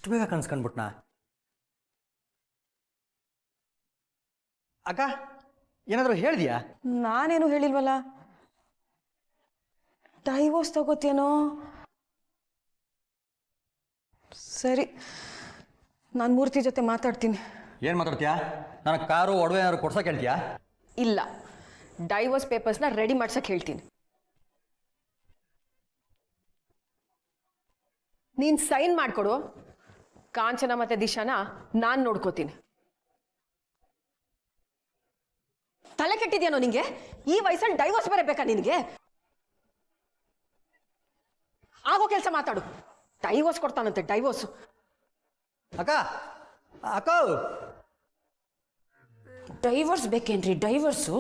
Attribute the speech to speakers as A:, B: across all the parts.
A: ಇಷ್ಟು ಬೇಗ ಕನ್ಸ್ಕೊಂಡ್ಬಿಟ್ನಾ? ಅಕ್ಕ ಏನಾದರೂ ಹೇಳಿದ್ಯಾ?
B: ನಾನೇನು ಹೇಳಿಲ್ವಲ್ಲ. ಡೈವೋರ್ಸ್ ತಗೋತೇನೋ. ಸರಿ, ನಾನು ಮೂರ್ತಿ ಜೊತೆ ಮಾತಾಡ್ತೀನಿ.
A: ಏನು ಮಾತಾಡ್ತೀಯಾ? ನನಗೆ ಕಾರು ಒಡವೆ ಏನಾದ್ರು ಕೊಡ್ಸೋಕೆ ಹೇಳ್ತೀಯಾ?
B: ಇಲ್ಲ, ಡೈವೋರ್ಸ್ ಪೇಪರ್ಸ್ನ ರೆಡಿ ಮಾಡ್ಸಕ್ಕೆ ಹೇಳ್ತೀನಿ. ನೀನು ಸೈನ್ ಮಾಡಿಕೊಡು. ಕಾಂಚನ ಮತ್ತೆ ದಿಶಾನ ನಾನು ನೋಡ್ಕೋತೀನಿ. ತಲೆ ಕೆಟ್ಟಿದ್ಯಾನೋ ನಿಂಗೆ? ಈ ವಯಸ್ಸಲ್ಲಿ ಡೈವೋರ್ಸ್ ಬೇರೆ ಬೇಕಾ ನಿನಗೆ? ಆಗೋ ಕೆಲಸ ಮಾತಾಡು. ಡೈವೋರ್ಸ್ ಕೊಡ್ತಾನಂತೆ, ಡೈವೋರ್ಸ್.
A: ಅಕ್ಕ ಅಕ್ಕ
C: ಡೈವರ್ಸ್ ಬೇಕೇನ್ರಿ? ಡೈವರ್ಸು?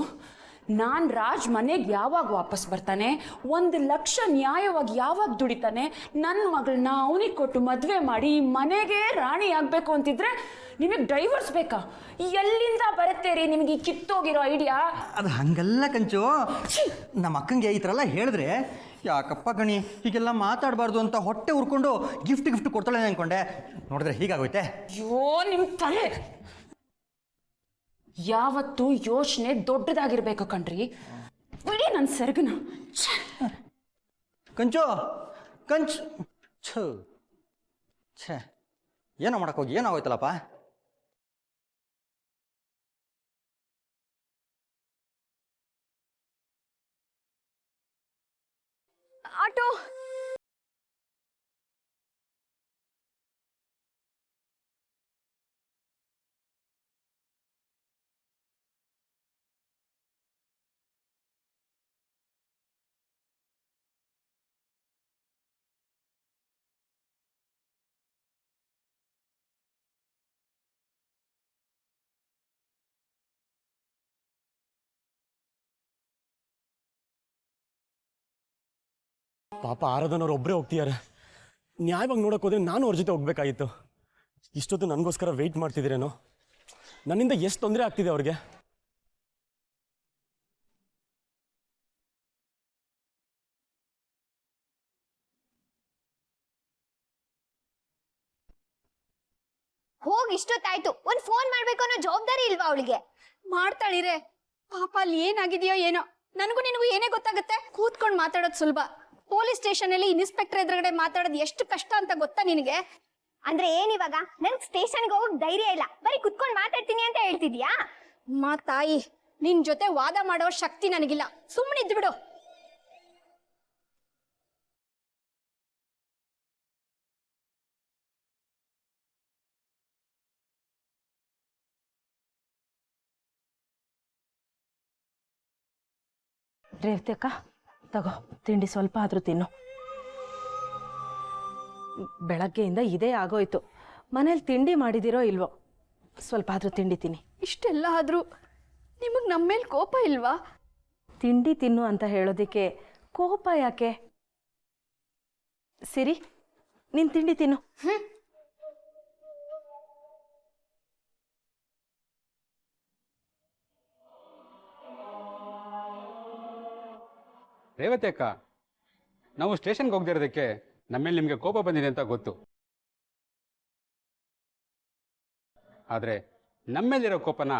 C: ನಾನು ರಾಜ್ ಮನೆಗೆ ಯಾವಾಗ ವಾಪಸ್ ಬರ್ತಾನೆ, 1,00,000 ನ್ಯಾಯವಾಗಿ ಯಾವಾಗ ದುಡಿತಾನೆ, ನನ್ನ ಮಗಳನ್ನ ಅವನಿಗೆ ಕೊಟ್ಟು ಮದುವೆ ಮಾಡಿ ಮನೆಗೆ ರಾಣಿ ಆಗಬೇಕು ಅಂತಿದ್ರೆ ನಿಮಗೆ ಡೈವರ್ಸ್ ಬೇಕಾ? ಎಲ್ಲಿಂದ ಬರುತ್ತೆ ರೀ ನಿಮಗೆ ಈ ಕಿತ್ತೋಗಿರೋ ಐಡಿಯಾ?
A: ಅದು ಹಂಗಲ್ಲ ಕಂಚು. ನಮ್ಮ ಅಕ್ಕಂಗೆ ಈ ಥರ ಎಲ್ಲ ಹೇಳಿದ್ರೆ ಯಾಕಪ್ಪ ಗಣಿ ಹೀಗೆಲ್ಲ ಮಾತಾಡಬಾರ್ದು ಅಂತ ಹೊಟ್ಟೆ ಉರ್ಕೊಂಡು ಗಿಫ್ಟ್ ಕೊಡ್ತಾಳೆ ಅಂದ್ಕೊಂಡೆ. ನೋಡಿದ್ರೆ ಹೀಗಾಗೋಯ್ತೆ.
C: ಅಯ್ಯೋ ನಿಮ್ಮ ತಲೆ! ಯಾವತ್ತೂ ಯೋಚನೆ ದೊಡ್ಡದಾಗಿರ್ಬೇಕು ಕಣ್ರಿ. ಬಿಡಿ ನನ್ನ ಸೆರಗನ.
A: ಕಂಚು ಛೇ, ಏನೋ ಮಾಡೋಕ್ಕೋಗಿ ಏನಾಗೋಯ್ತಲ್ಲಪ್ಪ.
B: ಆಟೋ
D: ಪಾಪ ಆರಾಧನವ್ರು ಒಬ್ಬರೇ ಹೋಗ್ತಿದ್ದಾರೆ. ನ್ಯಾಯವಾಗಿ ನೋಡೋಕೆ ಹೋದ್ರೆ ನಾನು ಅವ್ರ ಜೊತೆ ಹೋಗ್ಬೇಕಾಗಿತ್ತು. ಇಷ್ಟೊತ್ತು ನನಗೋಸ್ಕರ ವೆಯ್ಟ್ ಮಾಡ್ತಿದ್ದೀರೇನೋ. ನನ್ನಿಂದ ಎಷ್ಟು ತೊಂದರೆ ಆಗ್ತಿದೆ ಅವ್ರಿಗೆ.
E: ಹೋಗಿ ಇಷ್ಟೊತ್ತಾಯ್ತು, ಒಂದ್ ಫೋನ್ ಮಾಡ್ಬೇಕು ಅನ್ನೋ ಜವಾಬ್ದಾರಿ ಇಲ್ವಾ ಅವಳಿಗೆ?
F: ಮಾಡ್ತಾಳಿರೆ. ಪಾಪ ಅಲ್ಲಿ ಏನಾಗಿದೆಯೋ ಏನೋ. ನನಗೂ ನಿನಗೂ ಏನೇ ಗೊತ್ತಾಗುತ್ತೆ? ಕೂತ್ಕೊಂಡು ಮಾತಾಡೋದು ಸುಲಭ. ಪೊಲೀಸ್ ಸ್ಟೇಷನ್ ಅಲ್ಲಿ ಇನ್ಸ್ಪೆಕ್ಟರ್ ಎದುರುಗಡೆ ಮಾತಾಡೋದು ಎಷ್ಟು ಕಷ್ಟ ಅಂತ ಗೊತ್ತಾ ನಿನಗೆ?
E: ಅಂದ್ರೆ ಏನಿವಾಗ ನನ್ಗೆ ಸ್ಟೇಷನ್ಗೆ ಹೋಗಕ್ ಧೈರ್ಯ ಇಲ್ಲ, ಬರೀ ಕುತ್ಕೊಂಡು ಮಾತಾಡ್ತೀನಿ ಅಂತ ಹೇಳ್ತಿದ್ಯಾ?
F: ತಾಯಿ, ನಿನ್ ಜೊತೆ ವಾದ ಮಾಡೋ ಶಕ್ತಿ ನನಗಿಲ್ಲ. ಸುಮ್ಮನಿದ್ದು ಬಿಡು.
C: ರೇವತಿ ಅಕ್ಕ, ತಗೋ ತಿಂಡಿ ಸ್ವಲ್ಪ ಆದರೂ ತಿನ್ನು. ಬೆಳಗ್ಗೆಯಿಂದ ಇದೇ ಆಗೋಯ್ತು. ಮನೇಲಿ ತಿಂಡಿ ಮಾಡಿದಿರೋ ಇಲ್ವೋ, ಸ್ವಲ್ಪ ಆದರೂ ತಿಂಡಿ ತಿನ್ನಿ.
F: ಇಷ್ಟೆಲ್ಲ ಆದ್ರೂ ನಿಮಗ್ ನಮ್ಮ ಮೇಲೆ ಕೋಪ ಇಲ್ವಾ?
C: ತಿಂಡಿ ತಿನ್ನು ಅಂತ ಹೇಳೋದಕ್ಕೆ ಕೋಪ ಯಾಕೆ? ಸಿರಿ, ನೀನು ತಿಂಡಿ ತಿನ್ನು.
G: ರೇವತಿ ಅಕ್ಕ, ನಾವು ಸ್ಟೇಷನ್ಗೆ ಹೋಗದಿರೋದಕ್ಕೆ ನಮ್ಮೇಲೆ ನಿಮಗೆ ಕೋಪ ಬಂದಿದೆ ಅಂತ ಗೊತ್ತು. ಆದರೆ ನಮ್ಮೇಲಿರೋ ಕೋಪನ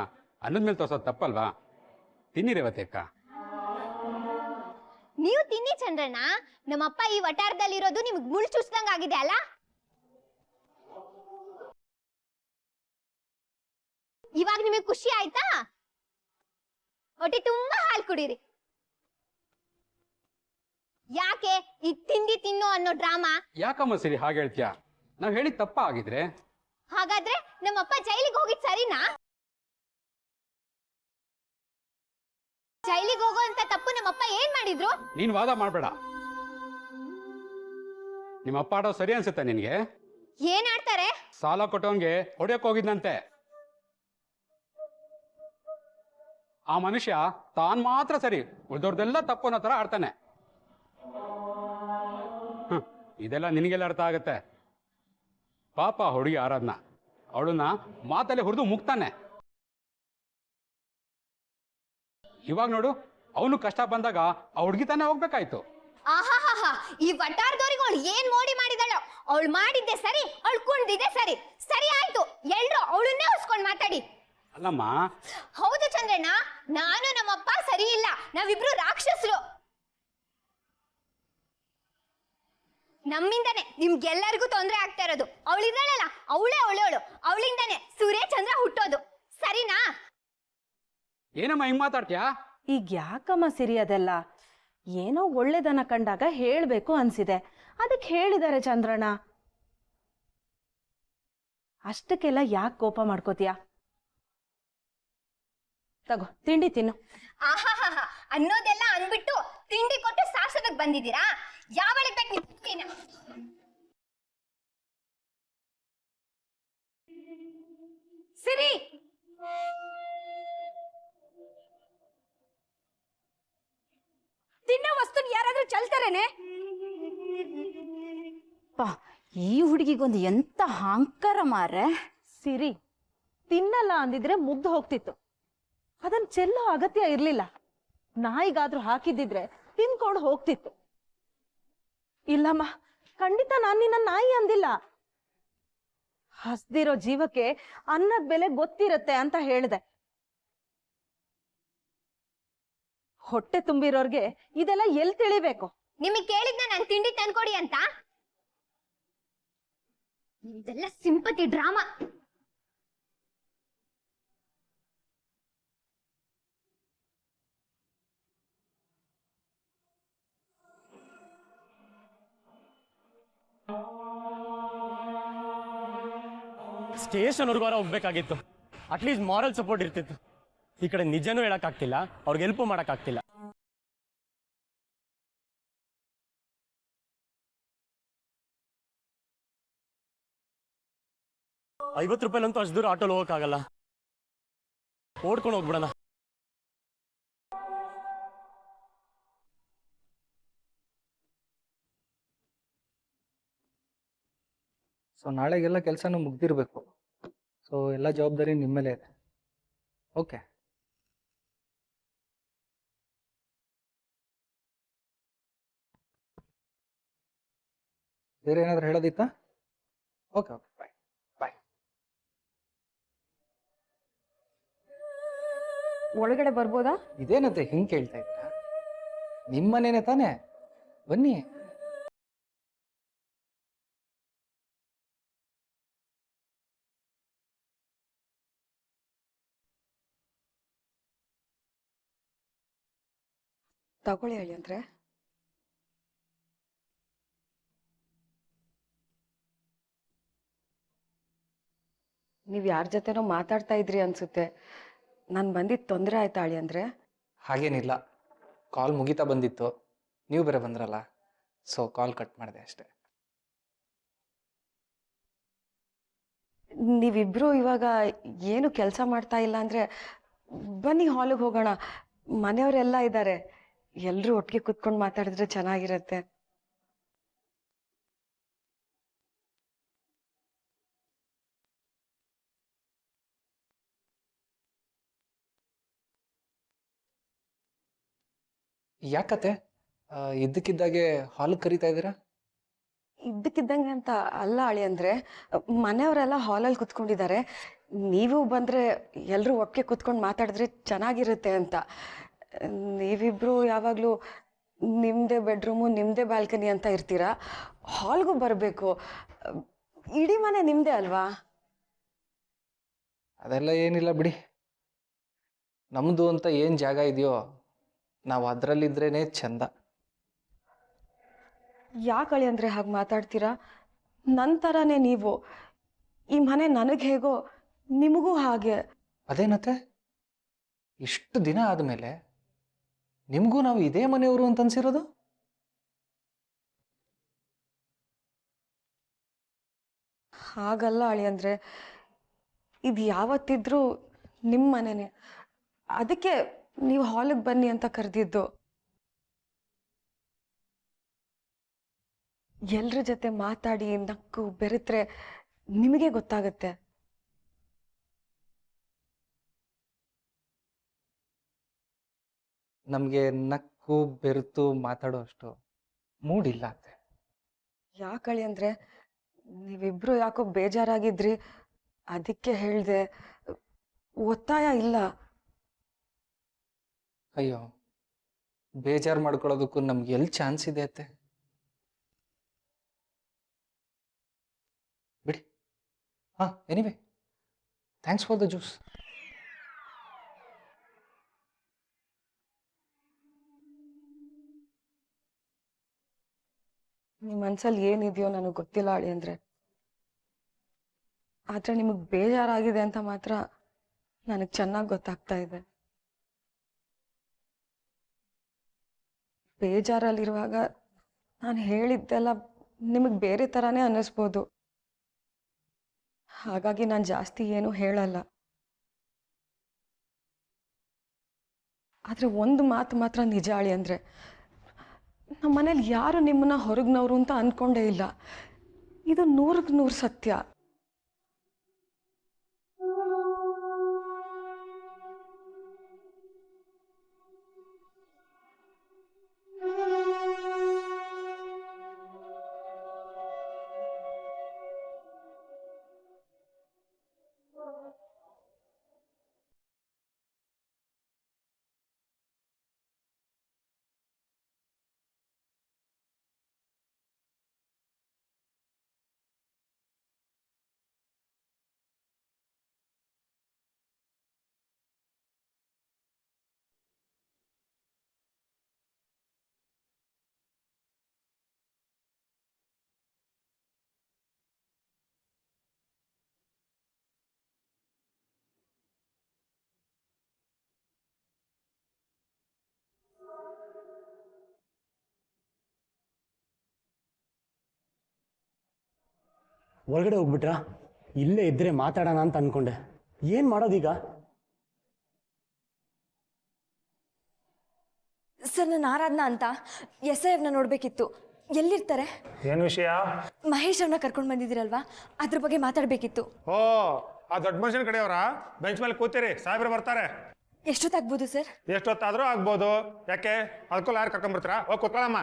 G: ಅನ್ನದ ಮೇಲೆ ತೋರ್ಸೋದು ತಪ್ಪಲ್ವಾ? ತಿನ್ನಿ ರೇವತಿ ಅಕ್ಕ.
E: ನೀವು ತಿನ್ನಿ ಚಂದ್ರಣ್ಣ. ನಮ್ಮಪ್ಪ ಈ ವಟಾರದಲ್ಲಿರೋದು ನಿಮ್ಗೆ ಮುಳ್ಳು ಚುಚ್ದಂಗ ಆಗಿದೆ ಅಲ್ಲ? ಇವಾಗ ನಿಮಗೆ ಖುಷಿ ಆಯ್ತಾ? ಹೊಟ್ಟೆ ತುಂಬಾ ಹಾಲು ಕುಡೀರಿ. ಯಾಕೆ ಈ ತಿಂಡಿ ತಿನ್ನು ಅನ್ನೋ ಡ್ರಾಮಾ?
G: ಯಾಕಮ್ಮ ಸಿರಿ ಹಾಗೆ ಹೇಳ್ತೀಯಾ? ನಾವು ಹೇಳಿದ ತಪ್ಪ ಆಗಿದ್ರೆ?
E: ಹಾಗಾದ್ರೆ ನಮ್ಮಪ್ಪ ಜೈಲಿಗೆ ಹೋಗಿದ್ ಸರಿನಾ? ಜೈಲಿಗೆ ಹೋಗೋ ಅಂತ ತಪ್ಪು ನಮ್ಮಪ್ಪ ಏನ್ ಮಾಡಿದ್ರು?
G: ನೀನ್ ವಾದ ಮಾಡಬೇಡ. ನಿಮ್ಮಪ್ಪ ಆಡೋ ಸರಿ ಅನ್ಸುತ್ತೆ ನಿನ್ಗೆ?
E: ಏನ್ ಆಡ್ತಾರೆ?
G: ಸಾಲ ಕೊಟ್ಟವನ್ಗೆ ಹೊಡೆಯಕ್ ಹೋಗಿದ್ನಂತೆ. ಆ ಮನುಷ್ಯ ತಾನ್ ಮಾತ್ರ ಸರಿ, ಉಳಿದವ್ರದೆಲ್ಲ ತಪ್ಪು ಅನ್ನೋ ತರ ಆಡ್ತಾನೆ. ಇದೆಲ್ಲ ನಿನಗೆಲ್ಲ ಅರ್ಥ ಆಗತ್ತೆ. ಪಾಪ ಹುಡುಗಿ ಆರಾಧನಾ, ಅವಳನ್ನ ಮಾತಲ್ಲಿ ಹುರಿದು ಮುಗ್ತಾನೆ. ಇವಾಗ ನೋಡು, ಅವನು ಕಷ್ಟ ಬಂದಾಗ ಆ ಹುಡುಗಿ ತಾನೇ ಹೋಗ್ಬೇಕಾಯ್ತು.
E: ಆಹಾಹಾ, ಈ ವಟಾರದವ್ರಿಗೆ ಅವಳು ಏನ್ ಮೋಡಿ ಮಾಡಿದಳು? ಅವಳು ಮಾಡಿದ್ದೆ ಸರಿ, ಅವಳು ಕುಣ್ದಿದ್ದೆ ಸರಿ. ಸರಿ ಆಯ್ತು, ಎಲ್ರು ಅವಳನ್ನೇ ಉಸ್ಕೊಂಡ್ ಮಾತಾಡಿ.
G: ಅಲ್ಲಮ್ಮ,
E: ಹೌದು ಚಂದ್ರಣ್ಣ, ನಾನು ನಮ್ಮಪ್ಪ ಸರಿ ಇಲ್ಲ, ನಾವಿಬ್ರು ರಾಕ್ಷಸರು. ನಮ್ಮಿಂದಾನೆ ನಿಮ್ಗೆಲ್ಲರಿಗೂ ತೊಂದರೆ ಆಗ್ತಾ ಇರೋದು. ಅವಳಿದ್ದಾಳಲ್ಲ, ಅವಳೇ ಒಳ್ಳೆಯವಳು, ಅವಳಿಂದಾನೆ ಸೂರ್ಯ ಚಂದ್ರ ಹುಟ್ಟೋದು. ಸರಿನಾ?
G: ಏನಮ್ಮ ಹಿಂಗ್ ಮಾತಾಡ್ತೀಯಾ?
B: ಈಗ ಯಾಕಮ್ಮ ಸಿರಿ ಅದೆಲ್ಲ? ಏನೋ ಒಳ್ಳೇದನ್ನ ಕಂಡಾಗ ಹೇಳ್ಬೇಕು ಅನ್ಸಿದೆ, ಅದಕ್ಕೆ ಹೇಳಿದ್ದಾರೆ ಚಂದ್ರಣ್ಣ. ಅಷ್ಟಕ್ಕೆಲ್ಲ ಯಾಕೆ ಕೋಪ ಮಾಡ್ಕೋತೀಯ? ತಗೋ ತಿಂಡಿ ತಿನ್ನು.
E: ಆಹಾಹಾ ಅನ್ನೋದೆಲ್ಲ ಅನ್ಬಿಟ್ಟು ತಿಂಡಿ ಕೊಟ್ಟು ಸಾರ್ಸೋದಕ್ ಬಂದಿದ್ದೀರಾ? ಯಾವಳಿಗೆ ಬೇಕು ನಿಮ್ಗೇನ?
F: ಸಿರಿ, ತಿನ್ನೋ ವಸ್ತುನ್ ಯಾರಾದ್ರೂ ಚಲ್ತಾರೇನೆ?
C: ಈ ಹುಡುಗಿಗೊಂದು ಎಂತ ಅಹಂಕಾರ ಮಾರೆ.
B: ಸಿರಿ, ತಿನ್ನಲ್ಲ ಅಂದಿದ್ರೆ ಮುಗ್ದು ಹೋಗ್ತಿತ್ತು. ಅದನ್ನ ಚೆಲ್ಲೋ ಅಗತ್ಯ ಇರ್ಲಿಲ್ಲ. ನಾಯಿಗಾದ್ರೂ ಹಾಕಿದ್ದಿದ್ರೆ ತಿನ್ಕೊಂಡು ಹೋಗ್ತಿತ್ತು. ಇಲ್ಲಮ್ಮ, ಖಂಡಿತ ನಾನು ನಿನ್ನ ನಾಯಿ ಅಂದಿಲ್ಲ. ಹಸ್ದಿರೋ ಜೀವಕ್ಕೆ ಅನ್ನದ ಬೆಲೆ ಗೊತ್ತಿರತ್ತೆ ಅಂತ ಹೇಳಿದೆ. ಹೊಟ್ಟೆ ತುಂಬಿರೋರ್ಗೆ ಇದೆಲ್ಲ ಎಲ್ಲಿ ತಿಳಿಬೇಕು?
E: ನಿಮಗೆ ಕೇಳಿದ್ನ ನಾನು ತಿಂಡಿ ತಂದ್ಕೊಡಿ ಅಂತ? ಇದೆಲ್ಲ ಸಿಂಪತಿ ಡ್ರಾಮಾ.
D: ಸ್ಟೇಷನ್ವರೆಗೂ ಹೋಗ್ಬೇಕಾಗಿತ್ತು. ಅಟ್ಲೀಸ್ಟ್ ಮಾರಲ್ ಸಪೋರ್ಟ್ ಇರ್ತಿತ್ತು. ಈ ಕಡೆ ನಿಜನೂ ಹೇಳಕ್ಕಾಗ್ತಿಲ್ಲ, ಅವ್ರಿಗೆ ಹೆಲ್ಪ್ ಮಾಡೋಕ್ಕಾಗ್ತಿಲ್ಲ. ₹50 ಅಷ್ಟು ದೂರ ಆಟೋಲ್ ಹೋಗೋಕ್ಕಾಗಲ್ಲ. ಓಡ್ಕೊಂಡು ಹೋಗ್ಬಿಡೋಣ.
H: ಸೊ ನಾಳೆಗೆಲ್ಲ ಕೆಲಸನೂ ಮುಗ್ದಿರಬೇಕು. ಸೊ ಎಲ್ಲ ಜವಾಬ್ದಾರಿ ನಿಮ್ಮ ಮೇಲೆ ಇದೆ. ಓಕೆ, ಬೇರೆ ಏನಾದರೂ ಹೇಳೋದಿತ್ತಾ? ಓಕೆ ಓಕೆ, ಬಾಯ್ ಬಾಯ್.
B: ಒಳಗಡೆ ಬರ್ಬೋದಾ?
H: ಇದೇನಂತೆ ಹಿಂಗೆ ಕೇಳ್ತಾ ಇದ್ದೀರಾ? ನಿಮ್ಮ ಮನೇನೆ ತಾನೇ, ಬನ್ನಿ.
B: ತಗೊಳ್ಳಿ ಹೇಳಿ ಅಂದ್ರೆ. ನೀವ್ ಯಾರ ಜೊತೆನೋ ಮಾತಾಡ್ತಾ ಇದ್ರಿ ಅನ್ಸುತ್ತೆ. ನಾನು ಬಂದಿದ್ದು ತೊಂದರೆ ಆಯ್ತಾ ಅಳಿ ಅಂದ್ರೆ?
H: ಹಾಗೇನಿಲ್ಲ, ಕಾಲ್ ಮುಗಿತಾ ಬಂದಿತ್ತು, ನೀವು ಬೇರೆ ಬಂದ್ರಲ್ಲ, ಸೊ ಕಾಲ್ ಕಟ್ ಮಾಡಿದೆ ಅಷ್ಟೇ.
B: ನೀವಿಬ್ರು ಇವಾಗ ಏನು ಕೆಲಸ ಮಾಡ್ತಾ ಇಲ್ಲ ಅಂದ್ರೆ ಬನ್ನಿ ಹಾಲಿಗೆ ಹೋಗೋಣ. ಮನೆಯವರೆಲ್ಲ ಇದ್ದಾರೆ, ಎಲ್ಲರೂ ಒಟ್ಟಿಗೆ ಕುತ್ಕೊಂಡು ಮಾತಾಡಿದ್ರೆ ಚೆನ್ನಾಗಿರತ್ತೆ.
H: ಯಾಕತ್ತೆ ಇದ್ದಕ್ಕಿದ್ದಾಗೆ ಹಾಲು ಕರಿತಾ ಇದ್ದೀರಾ?
B: ಇದ್ದಕ್ಕಿದ್ದಂಗೆ ಅಂತ ಅಲ್ಲ ಅಳಿ ಅಂದ್ರೆ, ಮನೆಯವರೆಲ್ಲ ಹಾಲಲ್ಲಿ ಕುತ್ಕೊಂಡಿದ್ದಾರೆ, ನೀವು ಬಂದ್ರೆ ಎಲ್ಲರೂ ಒಟ್ಟಿಗೆ ಕುತ್ಕೊಂಡು ಮಾತಾಡಿದ್ರೆ ಚೆನ್ನಾಗಿರುತ್ತೆ ಅಂತ. ನೀವಿಬ್ರು ಯಾವಾಗಲೂ ನಿಮ್ಮದೇ ಬೆಡ್ರೂಮು ನಿಮ್ಮದೇ ಬಾಲ್ಕನಿ ಅಂತ ಇರ್ತೀರಾ, ಹಾಲ್ಗೂ ಬರಬೇಕು. ಇಡೀ ಮನೆ ನಿಮ್ಮದೇ ಅಲ್ವಾ?
H: ಅದೆಲ್ಲ ಏನಿಲ್ಲ ಬಿಡಿ. ನಮ್ಮದು ಅಂತ ಏನು ಜಾಗ ಇದೆಯೋ ನಾವು ಅದರಲ್ಲಿದ್ರೇ ಚಂದ.
B: ಯಾಕಳಿ ಅಂದರೆ ಹಾಗೆ ಮಾತಾಡ್ತೀರಾ? ನನ್ನ ಥರನೇ ನೀವು. ಈ ಮನೆ ನನಗೆ ಹೇಗೋ ನಿಮಗೂ ಹಾಗೆ.
H: ಅದೇನತ್ತೆ, ಇಷ್ಟು ದಿನ ಆದಮೇಲೆ ನಿಮಗೂ ನಾವು ಇದೇ ಮನೆಯವರು ಅಂತ ಅನ್ಸಿರೋದು?
B: ಹಾಗಲ್ಲ ಅಳಿ ಅಂದರೆ, ಇದು ಯಾವತ್ತಿದ್ರೂ ನಿಮ್ಮ ಮನೆನೇ. ಅದಕ್ಕೆ ನೀವು ಹಾಲಿಗೆ ಬನ್ನಿ ಅಂತ ಕರೆದಿದ್ದು. ಎಲ್ರ ಜೊತೆ ಮಾತಾಡಿ ನಕ್ಕು ಬೆರೆತ್ರೆ ನಿಮಗೆ ಗೊತ್ತಾಗುತ್ತೆ.
H: ನಮಗೆ ನಕ್ಕು ಬೆರೆತು ಮಾತಾಡೋ ಅಷ್ಟು ಮೂಡಿಲ್ಲ ಅಂತೆ.
B: ಯಾಕಳಿ ಅಂದರೆ, ನೀವಿಬ್ರು ಯಾಕೋ ಬೇಜಾರಾಗಿದ್ರಿ, ಅದಕ್ಕೆ ಹೇಳಿದೆ. ಒತ್ತಾಯ ಇಲ್ಲ.
H: ಅಯ್ಯೋ, ಬೇಜಾರು ಮಾಡ್ಕೊಳ್ಳೋದಕ್ಕೂ ನಮ್ಗೆ ಎಲ್ಲಿ ಚಾನ್ಸ್ ಇದೆ ಅತ್ತೆ? ಬಿಡಿ. ಹಾಂ, anyway thanks for the juice.
B: ನಿಮ್ಮ ಮನ್ಸಲ್ಲಿ ಏನಿದೆಯೋ ನನಗೆ ಗೊತ್ತಿಲ್ಲ ಅಳಿ ಅಂದರೆ, ಆದರೆ ನಿಮಗೆ ಬೇಜಾರಾಗಿದೆ ಅಂತ ಮಾತ್ರ ನನಗೆ ಚೆನ್ನಾಗಿ ಗೊತ್ತಾಗ್ತಾ ಇದೆ. ಬೇಜಾರಲ್ಲಿರುವಾಗ ನಾನು ಹೇಳಿದ್ದೆಲ್ಲ ನಿಮಗೆ ಬೇರೆ ಥರನೇ ಅನ್ನಿಸ್ಬೋದು. ಹಾಗಾಗಿ ನಾನು ಜಾಸ್ತಿ ಏನೂ ಹೇಳಲ್ಲ. ಆದರೆ ಒಂದು ಮಾತು ಮಾತ್ರ ನಿಜ ಅಳಿ ಅಂದರೆ, ನಮ್ಮ ಮನೇಲಿ ಯಾರು ನಿಮ್ಮನ್ನ ಹೊರಗ್ನವ್ರು ಅಂತ ಅಂದ್ಕೊಂಡೇ ಇಲ್ಲ. ಇದು 100ಕ್ಕೆ 100 ಸತ್ಯ.
D: ಒಳಗಡೆ ಹೋಗ್ಬಿಟ್ರಾ? ಇಲ್ಲೇ ಇದ್ದರೆ ಮಾತಾಡೋಣ ಅಂತ ಅಂದ್ಕೊಂಡೆ. ಏನು ಮಾಡೋದೀಗ?
I: ಸರ್, ನಾನು ಆರಾಧನಾ ಅಂತ SIFನ ನೋಡಬೇಕಿತ್ತು. ಎಲ್ಲಿರ್ತಾರೆ?
J: ಏನು ವಿಷಯ?
I: ಮಹೇಶ್ ಅವ್ರನ್ನ ಕರ್ಕೊಂಡು ಬಂದಿದ್ದೀರಲ್ವಾ, ಅದ್ರ ಬಗ್ಗೆ ಮಾತಾಡಬೇಕಿತ್ತು.
J: ಓ, ಆ ದೊಡ್ಡ ಮನುಷ್ಯನ ಕಡೆಯವರ? ಬೆಂಚ್ ಮೇಲೆ ಕೂತೀರಿ, ಸಾಹೇಬ್ರು ಬರ್ತಾರೆ.
I: ಎಷ್ಟೊತ್ತಾಗ್ಬೋದು ಸರ್?
J: ಎಷ್ಟೊತ್ತಾದರೂ ಆಗ್ಬೋದು. ಯಾಕೆ ಅದಕ್ಕೂ ಯಾರು ಕರ್ಕೊಂಡ್ಬರ್ತೀರಾ? ಹೋಗಿ ಕೂತ್ಕೊಳ್ಳಮ್ಮ.